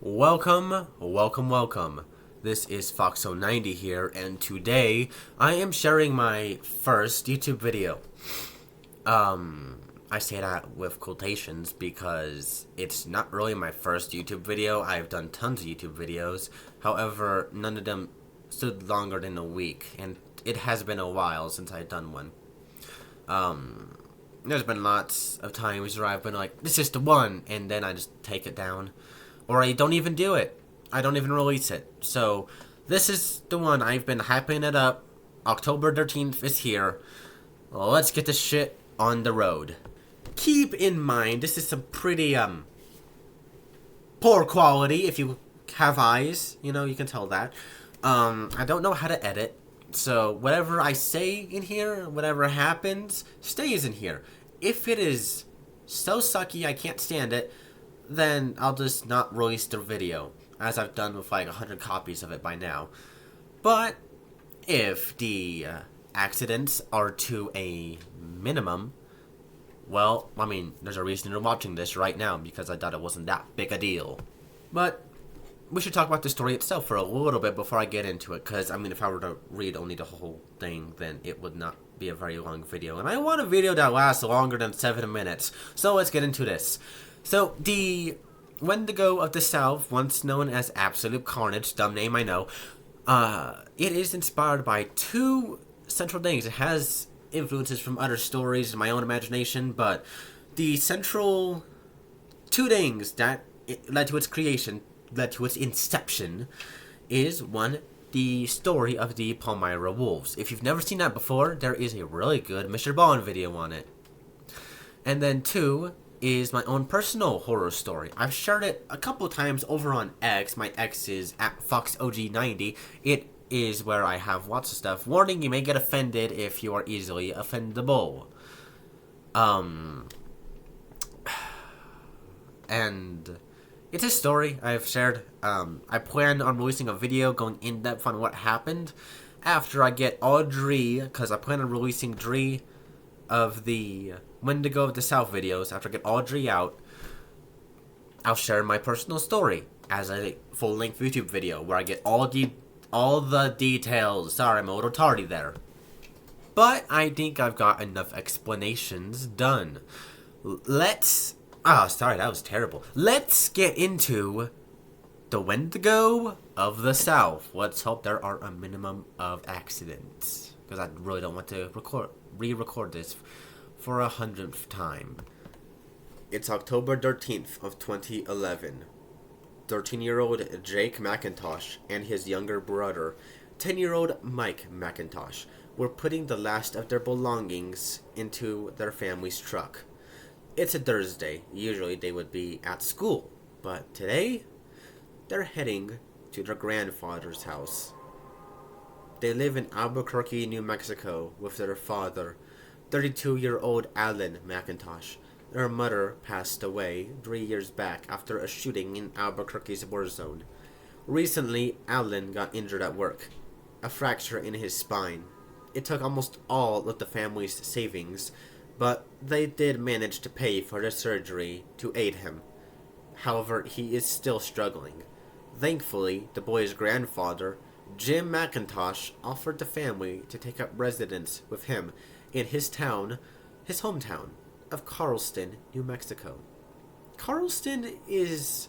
Welcome. This is Fox O90 here, and today I am sharing my first YouTube video. I say that with quotations because it's not really my first YouTube video. I've done tons of YouTube videos. However, none of them stood longer than a week, and it has been a while since I've done one. There's been lots of times where I've been like, this is the one, and then I just take it down. Or I don't even do it. I don't even release it. So, this is the one. I've been hyping it up. October 13th is here. Let's get this shit on the road. Keep in mind, this is some pretty, poor quality, if you have eyes. You know, you can tell that. I don't know how to edit. So, whatever I say in here, whatever happens, stays in here. If it is so sucky I can't stand it, then I'll just not release the video, as I've done with like 100 copies of it by now. But if the accidents are to a minimum, well, I mean, there's a reason you're watching this right now, because I thought it wasn't that big a deal. But we should talk about the story itself for a little bit before I get into it, because, I mean, if I were to read only the whole thing, then it would not be a very long video. And I want a video that lasts longer than 7 minutes, so let's get into this. So, the Wendigo of the South, once known as Absolute Carnage, dumb name I know, it is inspired by two central things. It has influences from other stories and my own imagination, but the central two things that led to its creation, led to its inception, is one, the story of the Palmyra Wolves. If you've never seen that before, there is a really good Mr. Bond video on it. And then two is my own personal horror story. I've shared it a couple times over on X. My X is at FoxOG90. It is where I have lots of stuff. Warning, you may get offended if you are easily offendable. And it's a story I've shared. I plan on releasing a video going in depth on what happened after I get all Dree, because I plan on releasing Dree of the Wendigo of the South videos. After I get all Dree out, I'll share my personal story as a full-length YouTube video where I get all the details. Sorry, I'm a little tardy there. But I think I've got enough explanations done. Sorry, that was terrible. Let's get into the Wendigo of the South. Let's hope there are a minimum of accidents, because I really don't want to re-record this for 100th time. It's October 13th of 2011. 13-year-old Jake McIntosh and his younger brother, 10-year-old Mike McIntosh, were putting the last of their belongings into their family's truck. It's a Thursday. Usually they would be at school, but today they're heading to their grandfather's house. They live in Albuquerque, New Mexico with their father, 32-year-old Alan McIntosh. Their mother passed away 3 years back after a shooting in Albuquerque's war zone. Recently, Alan got injured at work, a fracture in his spine. It took almost all of the family's savings, but they did manage to pay for the surgery to aid him. However, he is still struggling. Thankfully, the boy's grandfather, Jim McIntosh, offered the family to take up residence with him in his hometown of Carlston, New Mexico. Carlston is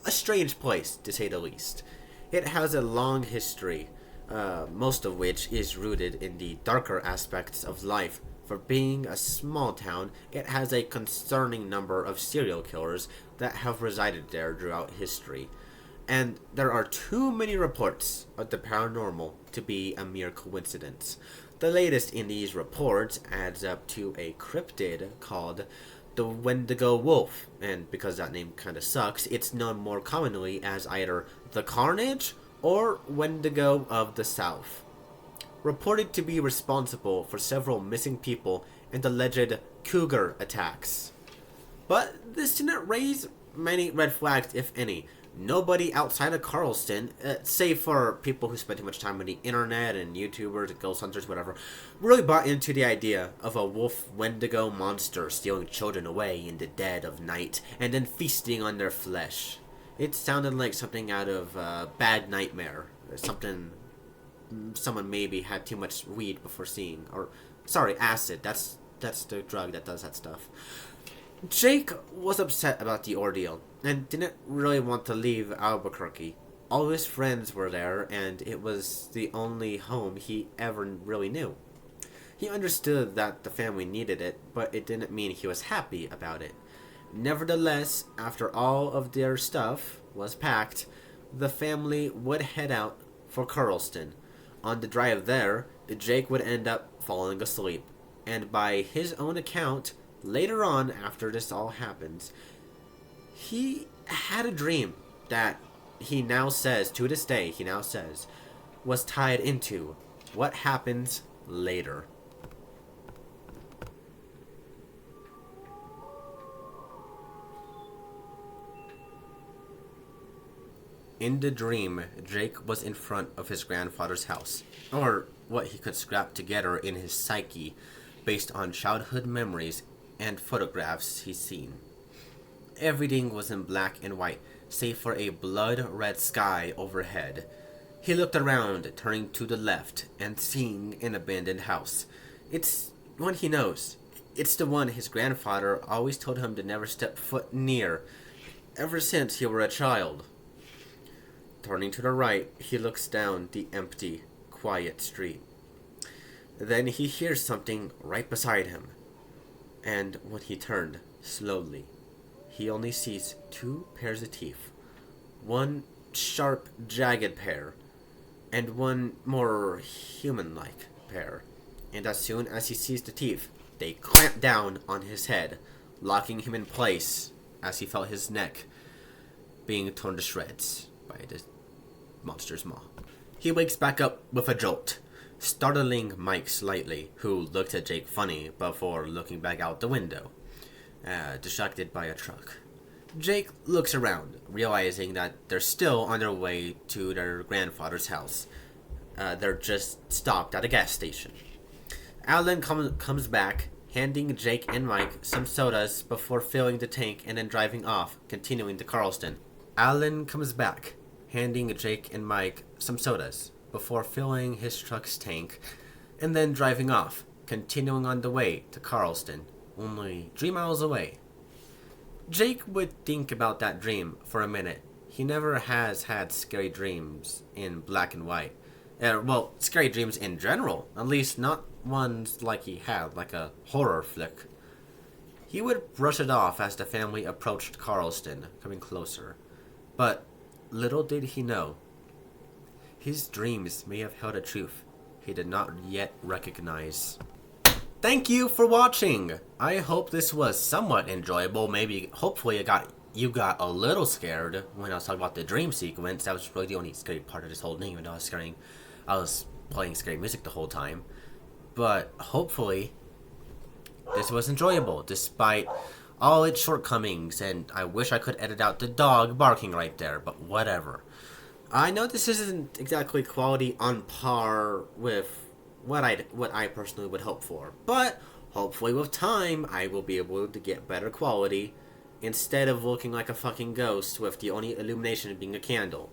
a strange place, to say the least. It has a long history, most of which is rooted in the darker aspects of life. For being a small town, it has a concerning number of serial killers that have resided there throughout history. And there are too many reports of the paranormal to be a mere coincidence. The latest in these reports adds up to a cryptid called the Wendigo Wolf, and because that name kinda sucks, it's known more commonly as either the Carnage or Wendigo of the South. Reported to be responsible for several missing people and alleged cougar attacks. But this didn't raise many red flags, if any. Nobody outside of Carlston, save for people who spend too much time on the internet and YouTubers and ghost hunters, whatever, really bought into the idea of a wolf Wendigo monster stealing children away in the dead of night and then feasting on their flesh. It sounded like something out of Bad Nightmare. Something someone maybe had too much weed before seeing. Or, sorry, acid. That's the drug that does that stuff. Jake was upset about the ordeal and didn't really want to leave Albuquerque. All his friends were there, and it was the only home he ever really knew. He understood that the family needed it, but it didn't mean he was happy about it. Nevertheless, after all of their stuff was packed, the family would head out for Carlston. On the drive there, Jake would end up falling asleep, and by his own account, later on after this all happens, he had a dream that he now says, to this day, was tied into what happens later. In the dream, Jake was in front of his grandfather's house, or what he could scrap together in his psyche based on childhood memories and photographs he's seen. Everything was in black and white, save for a blood-red sky overhead. He looked around, turning to the left, and seeing an abandoned house. It's one he knows. It's the one his grandfather always told him to never step foot near, ever since he were a child. Turning to the right, he looks down the empty, quiet street. Then he hears something right beside him, and when he turned, slowly, he only sees 2 pairs of teeth. One sharp, jagged pair, and one more human-like pair. And as soon as he sees the teeth, they clamp down on his head, locking him in place as he felt his neck being torn to shreds by the monster's maw. He wakes back up with a jolt, startling Mike slightly, who looked at Jake funny before looking back out the window, distracted by a truck. Jake looks around, realizing that they're still on their way to their grandfather's house. They're just stopped at a gas station. Alan comes back, handing Jake and Mike some sodas before filling the tank and then driving off, continuing to Carlston. Alan comes back, handing Jake and Mike some sodas before filling his truck's tank and then driving off, continuing on the way to Carlston, only 3 miles away. Jake would think about that dream for a minute. He never has had scary dreams in black and white. Well, scary dreams in general, at least not ones like he had, like a horror flick. He would brush it off as the family approached Carlston, coming closer. But little did he know, his dreams may have held a truth he did not yet recognize. Thank you for watching! I hope this was somewhat enjoyable. Hopefully you got a little scared when I was talking about the dream sequence. That was really the only scary part of this whole thing, even though I was playing scary music the whole time. But hopefully this was enjoyable, despite all its shortcomings, and I wish I could edit out the dog barking right there, but whatever. I know this isn't exactly quality on par with what I personally would hope for, but hopefully with time I will be able to get better quality instead of looking like a fucking ghost with the only illumination being a candle.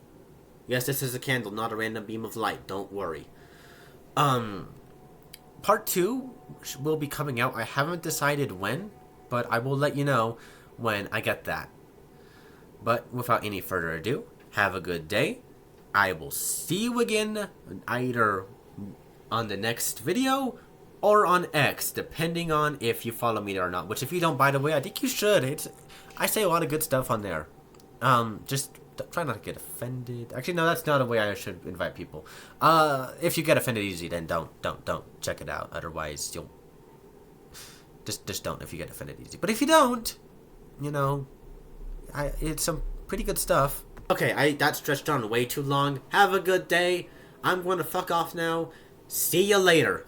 Yes, this is a candle, not a random beam of light, don't worry. Part 2 will be coming out. I haven't decided when, but I will let you know when I get that. But without any further ado, have a good day. I will see you again either on the next video or on X, depending on if you follow me there or not. Which, if you don't, by the way, I think you should. I say a lot of good stuff on there. Just try not to get offended. Actually, no, that's not a way I should invite people. If you get offended easy, then don't check it out. Otherwise, you'll just don't if you get offended easy. But if you don't, you know, it's some pretty good stuff. Okay, that stretched on way too long. Have a good day. I'm going to fuck off now. See you later.